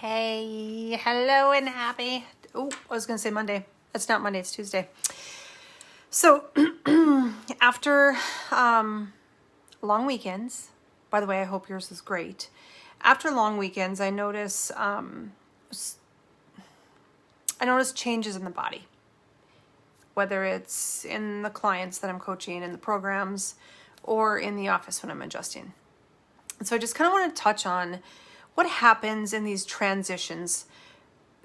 Hey, hello and happy. Oh, I was going to say Monday. It's not Monday, it's Tuesday. So, after long weekends, by the way, I hope yours is great. After long weekends, I notice changes in the body, whether it's in the clients that I'm coaching, in the programs, or in the office when I'm adjusting. And so I just kind of want to touch on what happens in these transitions.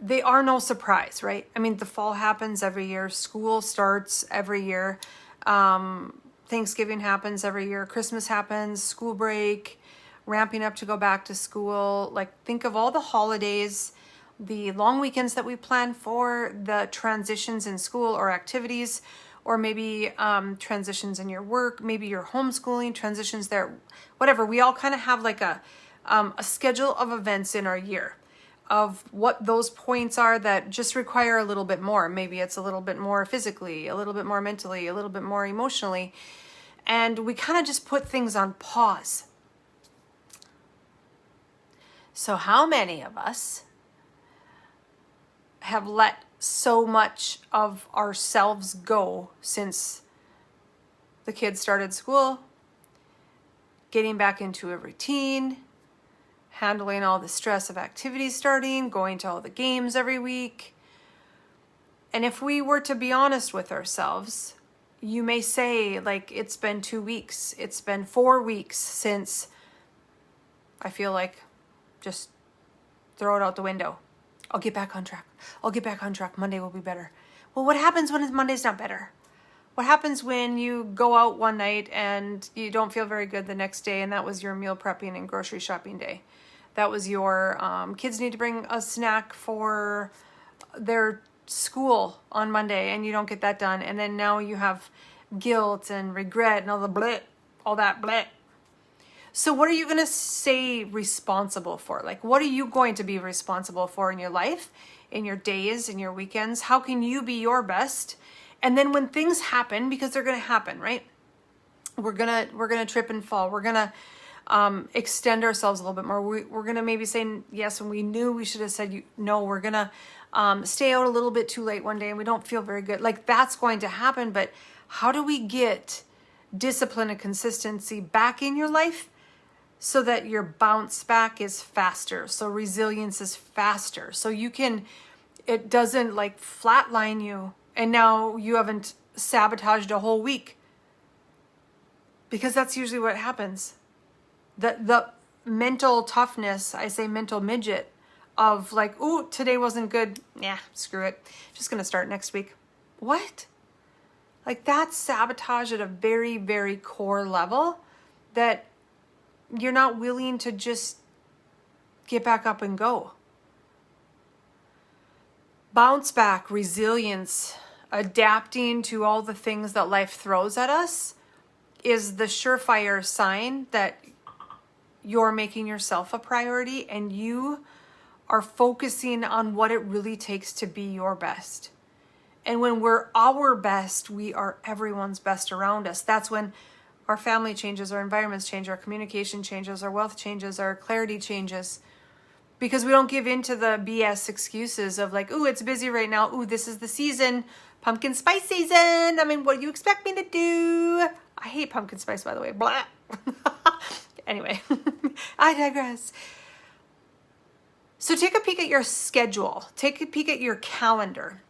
They are no surprise, right? I mean, the fall happens every year. School starts every year. Thanksgiving happens every year. Christmas happens, school break, ramping up to go back to school. Like, think of all the holidays, the long weekends that we plan for, the transitions in school or activities, or maybe transitions in your work, maybe you're homeschooling, transitions there, whatever. We all kind of have like a schedule of events in our year of what those points are that just require a little bit more. Maybe it's a little bit more physically, a little bit more mentally, a little bit more emotionally. And we kind of just put things on pause. So how many of us have let so much of ourselves go since the kids started school, getting back into a routine, handling all the stress of activities starting, going to all the games every week? And if we were to be honest with ourselves, you may say, like, it's been 2 weeks, it's been 4 weeks since I feel like just throw it out the window. I'll get back on track. I'll get back on track. Monday will be better. Well, what happens when Monday's not better? What happens when you go out one night and you don't feel very good the next day, and that was your meal prepping and grocery shopping day? That was your kids need to bring a snack for their school on Monday, and you don't get that done. And then now you have guilt and regret and all the bleh, all that bleh. So what are you going to say responsible for? Like, what are you going to be responsible for in your life, in your days, in your weekends? How can you be your best? And then when things happen, because they're going to happen, right? We're going to trip and fall. We're going to extend ourselves a little bit more. We're going to maybe say yes when we knew we should have said no. We're going to stay out a little bit too late one day and we don't feel very good. Like, that's going to happen. But how do we get discipline and consistency back in your life so that your bounce back is faster, so resilience is faster, so it doesn't like flatline you and now you haven't sabotaged a whole week? Because that's usually what happens. The mental toughness, I say mental midget, of like, ooh, today wasn't good. Nah, screw it. Just going to start next week. What? Like, that's sabotage at a very, very core level that you're not willing to just get back up and go. Bounce back, resilience, adapting to all the things that life throws at us is the surefire sign that you're making yourself a priority and you are focusing on what it really takes to be your best. And when we're our best, we are everyone's best around us. That's when our family changes, our environments change, our communication changes, our wealth changes, our clarity changes. Because we don't give in to the BS excuses of like, ooh, it's busy right now. Ooh, this is the season. Pumpkin spice season. I mean, what do you expect me to do? I hate pumpkin spice, by the way. Blah. Anyway, I digress. So take a peek at your schedule. Take a peek at your calendar.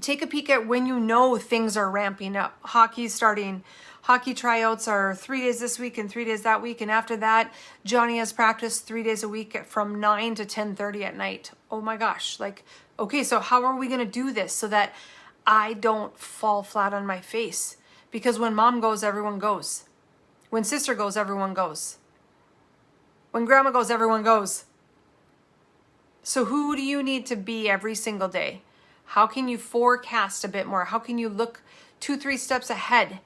Take a peek at when you know things are ramping up. Hockey's starting. Hockey tryouts are 3 days this week and 3 days that week. And after that, Johnny has practice 3 days a week from 9 to 10:30 at night. Oh my gosh. Like, okay, so how are we going to do this so that I don't fall flat on my face? Because when mom goes, everyone goes. When sister goes, everyone goes. When grandma goes, everyone goes. So who do you need to be every single day? How can you forecast a bit more? How can you look 2-3 steps ahead?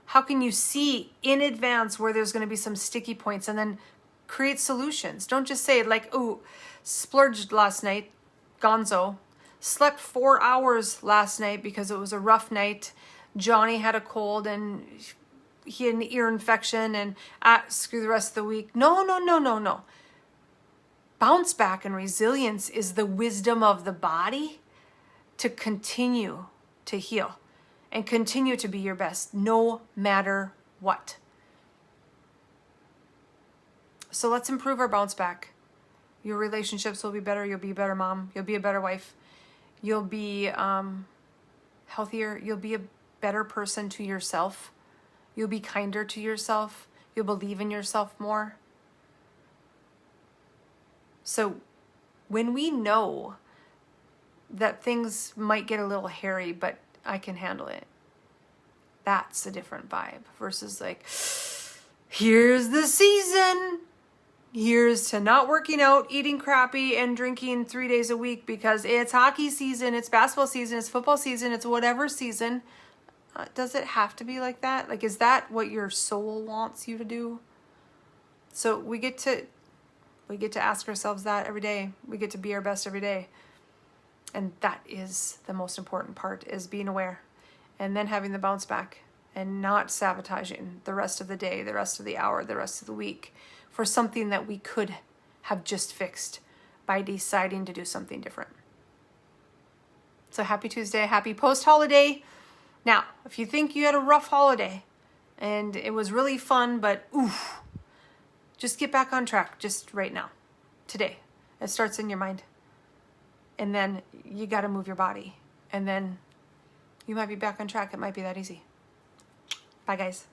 How can you see in advance where there's going to be some sticky points and then create solutions? Don't just say like, oh, splurged last night, gonzo. Slept 4 hours last night because it was a rough night. Johnny had a cold and he had an ear infection and screw the rest of the week. No. bounce back and resilience is the wisdom of the body to continue to heal and continue to be your best no matter what. So let's improve our bounce back. Your relationships will be better. You'll be a better mom. You'll be a better wife. You'll be healthier. You'll be a better person to yourself. You'll be kinder to yourself. You'll believe in yourself more. So when we know that things might get a little hairy, but I can handle it, that's a different vibe versus like, here's the season. Here's to not working out, eating crappy, and drinking 3 days a week because it's hockey season, it's basketball season, it's football season, it's whatever season. Does it have to be like that? Like, is that what your soul wants you to do? So we get to ask ourselves that every day. We get to be our best every day. And that is the most important part, is being aware and then having the bounce back and not sabotaging the rest of the day, the rest of the hour, the rest of the week for something that we could have just fixed by deciding to do something different. So happy Tuesday, happy post-holiday. Now, if you think you had a rough holiday and it was really fun, but oof, just get back on track just right now, today. It starts in your mind. And then you got to move your body. And then you might be back on track. It might be that easy. Bye, guys.